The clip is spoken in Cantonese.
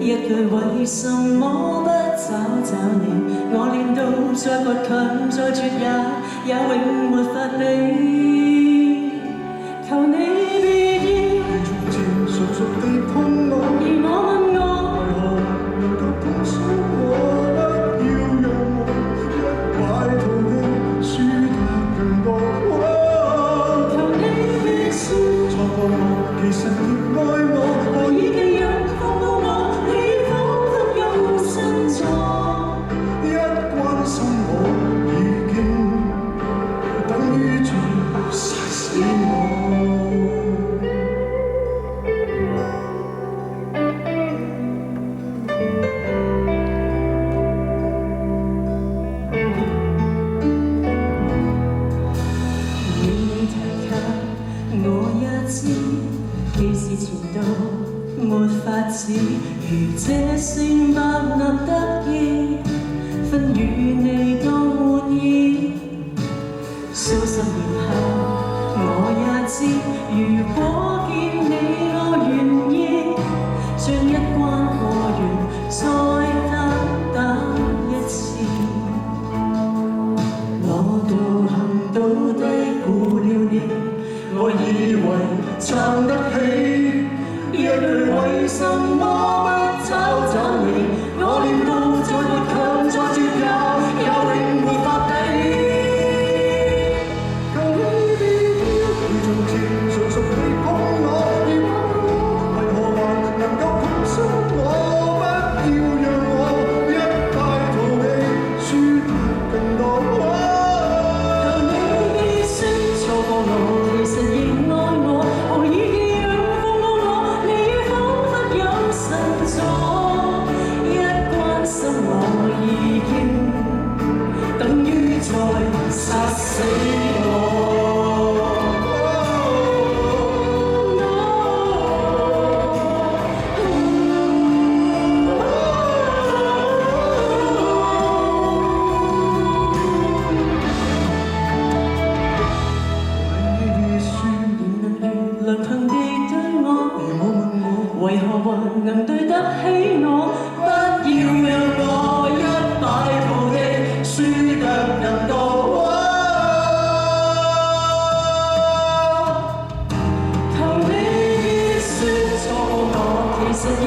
一句為什麼不找你？我練到再倔強再絕也永沒法比。求你別要逐漸熟熟地碰我，而我問我為何能夠碰傷我？不要讓我一敗塗地輸得更多。求你別說錯過我，其實亦愛我，我已經讓放過我，你彷彿有新錯。一關心我已經等於在殺死我。我也知，既是前度，沒法子。如這聲不能得意，分與你當玩意。數十年後，我也知，如果見你，我願意將一關過完，再等一次。我道行到低估了你。我以為撐得起，一句為什麼不找你？我練到再倔強再絕也永沒法比。求你別要如從前純熟地碰我，而我為何還能夠碰傷我？不要讓我一敗塗地輸得更多。求你別說錯過我。其實亦愛我，我已經讓放過我，你彷彿有神助，一關心我已經等於在殺死我。良強地對我，而我問我為何還能對得起我？不要讓我一敗塗地輸得更多。求你別說錯過我，其實亦